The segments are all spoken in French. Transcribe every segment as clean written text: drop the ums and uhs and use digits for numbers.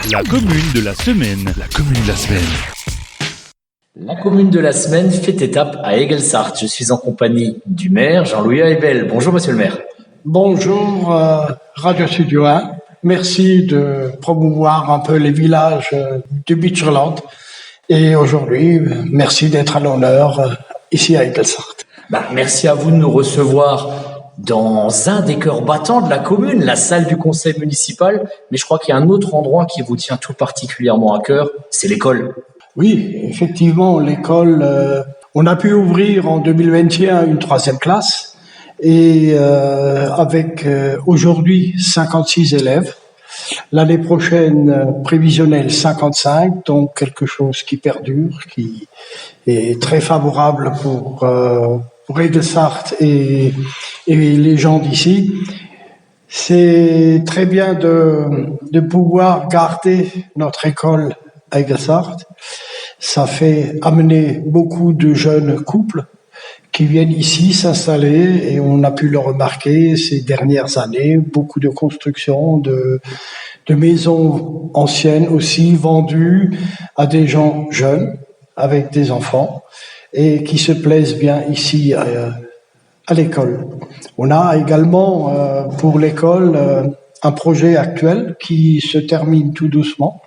La commune de la semaine. La commune de la semaine. La commune de la semaine fait étape à Aigelsart. Je suis en compagnie du maire Jean-Louis Aebel. Bonjour monsieur le maire. Bonjour Radio Studio 1. Merci de promouvoir un peu les villages du Beacherland. Et aujourd'hui, merci d'être à l'honneur ici à Aigelsart. Merci à vous de nous recevoir dans un des cœurs battants de la commune, la salle du conseil municipal. Mais je crois qu'il y a un autre endroit qui vous tient tout particulièrement à cœur, c'est l'école. Oui, effectivement, l'école, on a pu ouvrir en 2021 une 3e classe et avec aujourd'hui 56 élèves. L'année prochaine, prévisionnelle 55, donc quelque chose qui perdure, qui est très favorable pour Aigelsart et les gens d'ici. C'est très bien de pouvoir garder notre école à Aigelsart. Ça fait amener beaucoup de jeunes couples qui viennent ici s'installer et on a pu le remarquer ces dernières années, beaucoup de constructions de maisons anciennes aussi vendues à des gens jeunes avec des enfants et qui se plaisent bien ici à l'école. On a également pour l'école un projet actuel qui se termine tout doucement.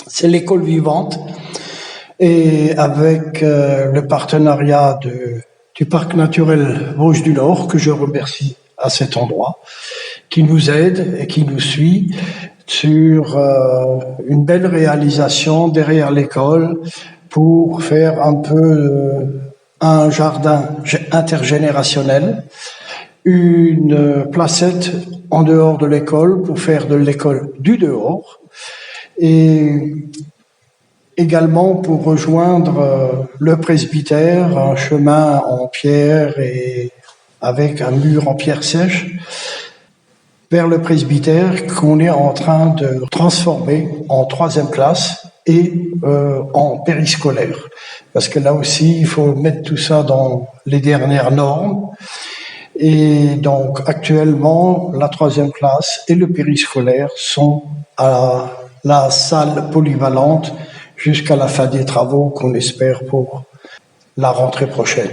C'est l'école vivante et avec le partenariat du parc naturel Vosges du Nord, que je remercie à cet endroit, qui nous aide et qui nous suit sur une belle réalisation derrière l'école pour faire un peu un jardin intergénérationnel, une placette en dehors de l'école pour faire de l'école du dehors et également pour rejoindre le presbytère, un chemin en pierre et avec un mur en pierre sèche vers le presbytère qu'on est en train de transformer en 3e classe et en périscolaire. Parce que là aussi, il faut mettre tout ça dans les dernières normes. Et donc, actuellement, la 3e classe et le périscolaire sont à la salle polyvalente jusqu'à la fin des travaux qu'on espère pour la rentrée prochaine.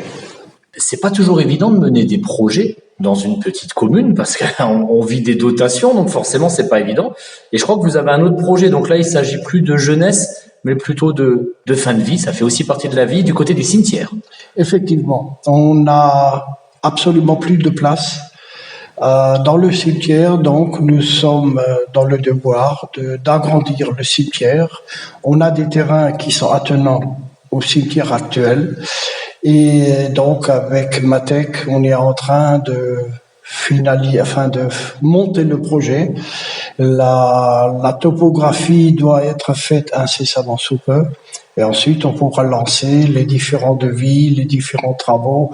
C'est pas toujours évident de mener des projets dans une petite commune parce qu'on vit des dotations, donc forcément c'est pas évident. Et je crois que vous avez un autre projet, donc là il s'agit plus de jeunesse, mais plutôt de fin de vie. Ça fait aussi partie de la vie du côté des cimetières. Effectivement, on n'a absolument plus de place dans le cimetière, donc nous sommes dans le devoir d'agrandir le cimetière. On a des terrains qui sont attenants au cimetière actuel et donc avec Matec, on est en train de monter le projet. La topographie doit être faite incessamment sous peu. Et ensuite, on pourra lancer les différents devis, les différents travaux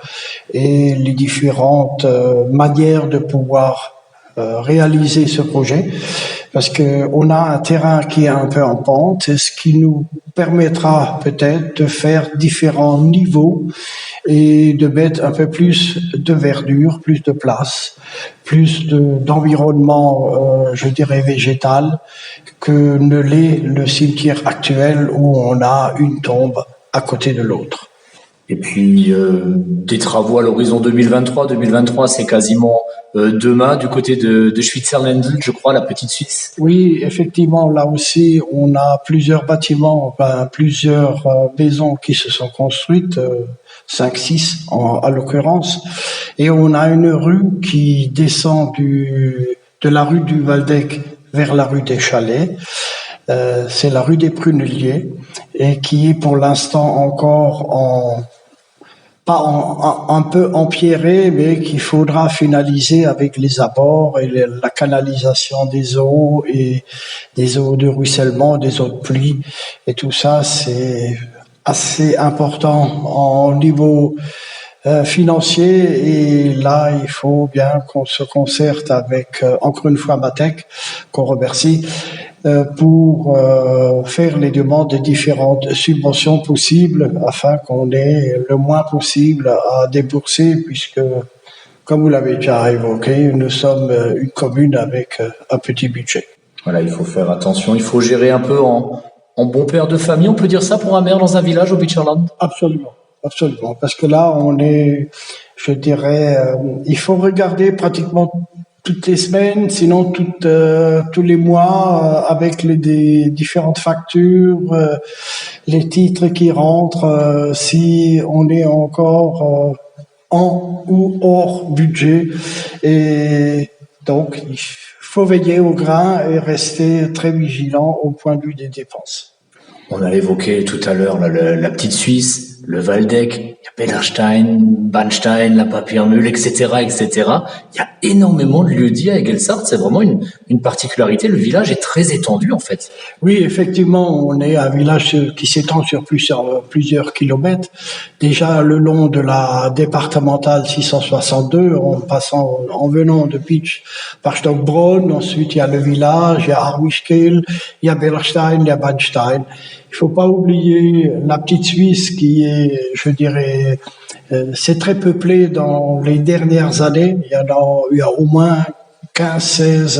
et les différentes manières de pouvoir réaliser ce projet. Parce que on a un terrain qui est un peu en pente, ce qui nous permettra peut-être de faire différents niveaux et de mettre un peu plus de verdure, plus de place, plus d'environnement, je dirais végétal, que ne l'est le cimetière actuel où on a une tombe à côté de l'autre. Et puis des travaux à l'horizon 2023. 2023, c'est quasiment demain du côté de Schwitzerlandl, je crois, la petite Suisse. Oui, effectivement, là aussi, on a plusieurs bâtiments, plusieurs maisons qui se sont construites, 5-6 à l'occurrence, et on a une rue qui descend de la rue du Waldeck vers la rue des Chalets. C'est la rue des Pruneliers et qui est pour l'instant encore un peu empierré, mais qu'il faudra finaliser avec les abords et la canalisation des eaux et des eaux de ruissellement, des eaux de pluie. Et tout ça, c'est assez important en niveau financier. Et là, il faut bien qu'on se concerte avec, encore une fois, Matec, qu'on remercie, pour faire les demandes de différentes subventions possibles afin qu'on ait le moins possible à débourser puisque, comme vous l'avez déjà évoqué, nous sommes une commune avec un petit budget. Voilà, il faut faire attention, il faut gérer un peu en bon père de famille. On peut dire ça pour un maire dans un village au Beacherland? Absolument, absolument. Parce que là, on est, je dirais, il faut regarder pratiquement toutes les semaines, sinon tous les mois, avec des différentes factures, les titres qui rentrent, si on est encore en ou hors budget. Et donc, il faut veiller au grain et rester très vigilant au point de vue des dépenses. On a évoqué tout à l'heure la petite Suisse, le Waldeck, il y a Bellerstein, Bannstein, la Papiermühle, etc., etc. Il y a énormément de lieux-dits à Egelsart. C'est vraiment une particularité. Le village est très étendu, en fait. Oui, effectivement, on est un village qui s'étend sur plusieurs kilomètres. Déjà le long de la départementale 662, en venant de Pitch par Stockbronn. Ensuite, il y a le village, il y a Harwischkel, il y a Bellerstein, il y a Bannstein. Il faut pas oublier la petite Suisse qui est, je dirais, c'est très peuplé dans les dernières années. Il y a au moins 15-16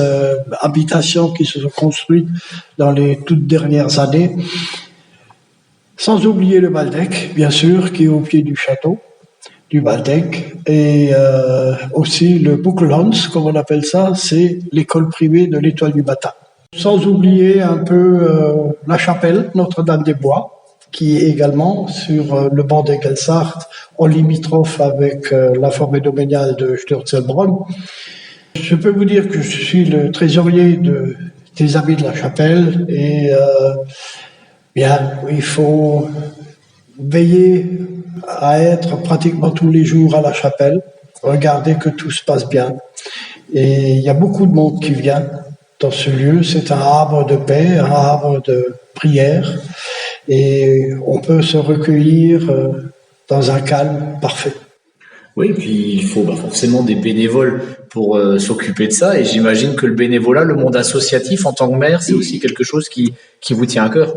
habitations qui se sont construites dans les toutes dernières années. Sans oublier le Waldeck, bien sûr, qui est au pied du château du Waldeck. Et aussi le Buckelhans, comme on appelle ça, c'est l'école privée de l'Étoile du Matin. Sans oublier un peu la chapelle Notre-Dame-des-Bois, qui est également sur le banc d'Egelsart, en limitrophe avec la forêt domaniale de Sturzelbronn. Je peux vous dire que je suis le trésorier des amis de la chapelle et bien, il faut veiller à être pratiquement tous les jours à la chapelle, regarder que tout se passe bien. Et il y a beaucoup de monde qui vient dans ce lieu. C'est un arbre de paix, un arbre de prière, et on peut se recueillir dans un calme parfait. Oui, puis il faut forcément des bénévoles pour s'occuper de ça. Et j'imagine que le bénévolat, le monde associatif en tant que maire, c'est aussi quelque chose qui vous tient à cœur.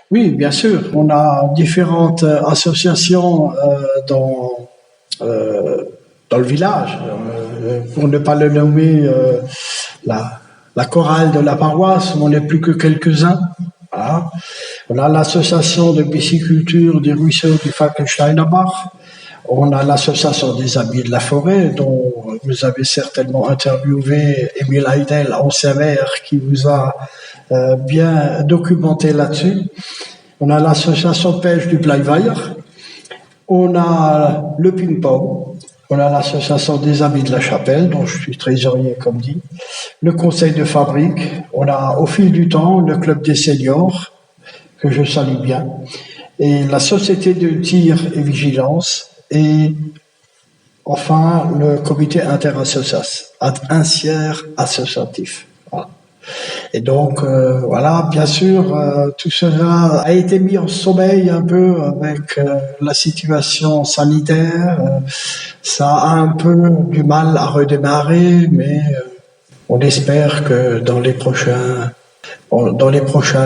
Oui, bien sûr. On a différentes associations dans le village. Pour ne pas le nommer, la chorale de la paroisse, on n'est plus que quelques-uns. Voilà. On a l'association de pisciculture des ruisseaux du Falkensteinerbach. On a l'association des Amis de la Forêt, dont vous avez certainement interviewé Emile Heidel en sévère, qui vous a bien documenté là-dessus. On a l'association pêche du Bleiweiler. On a le ping-pong. On a l'association des Amis de la Chapelle, dont je suis trésorier, comme dit. Le conseil de fabrique. On a, au fil du temps, le club des seniors, que je salue bien. Et la société de tir et vigilance. Et enfin, le comité interassociatif. Voilà. Et donc, voilà, bien sûr, tout cela a été mis en sommeil un peu avec la situation sanitaire. Ça a un peu du mal à redémarrer, mais on espère que dans les prochains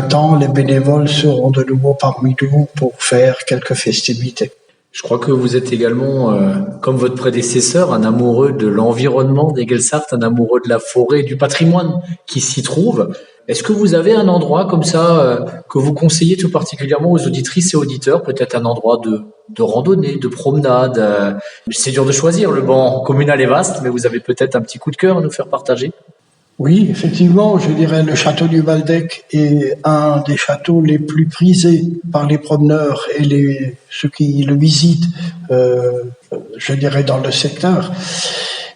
temps, les bénévoles seront de nouveau parmi nous pour faire quelques festivités. Je crois que vous êtes également, comme votre prédécesseur, un amoureux de l'environnement d'Egelsart, un amoureux de la forêt, du patrimoine qui s'y trouve. Est-ce que vous avez un endroit comme ça que vous conseillez tout particulièrement aux auditrices et auditeurs, peut-être un endroit de randonnée, de promenade? C'est dur de choisir, le banc communal est vaste, mais vous avez peut-être un petit coup de cœur à nous faire partager? Oui, effectivement, je dirais le château du Waldeck est un des châteaux les plus prisés par les promeneurs et ceux qui le visitent, je dirais, dans le secteur.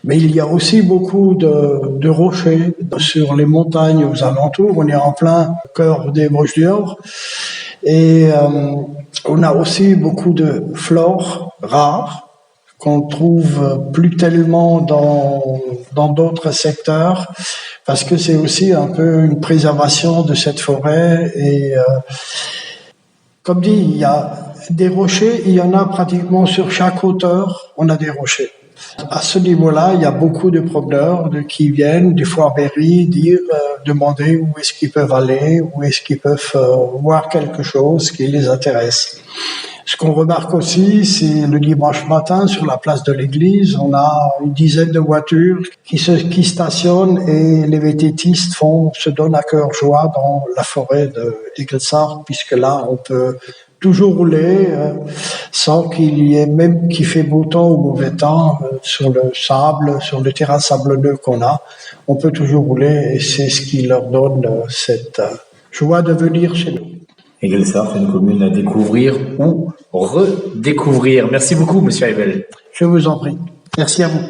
Mais il y a aussi beaucoup de rochers sur les montagnes aux alentours. On est en plein cœur des Vosges du Nord. Et on a aussi beaucoup de flore rares qu'on trouve plus tellement dans d'autres secteurs, parce que c'est aussi un peu une préservation de cette forêt. Et comme dit, il y a des rochers, il y en a pratiquement sur chaque hauteur, on a des rochers. À ce niveau-là, il y a beaucoup de promeneurs qui viennent du Foire-Berry demander où est-ce qu'ils peuvent aller, où est-ce qu'ils peuvent voir quelque chose qui les intéresse. Ce qu'on remarque aussi, c'est le dimanche matin sur la place de l'église, on a une dizaine de voitures qui stationnent et les vététistes se donnent à cœur joie dans la forêt de Eglsard, puisque là, on peut toujours rouler sans qu'il y ait, même qu'il fait beau temps ou mauvais temps, sur le sable, sur le terrain sablonneux qu'on a, on peut toujours rouler et c'est ce qui leur donne cette joie de venir chez nous. Eglsard, c'est une commune à découvrir ou redécouvrir. Merci beaucoup, Monsieur Heibel. Je vous en prie. Merci à vous.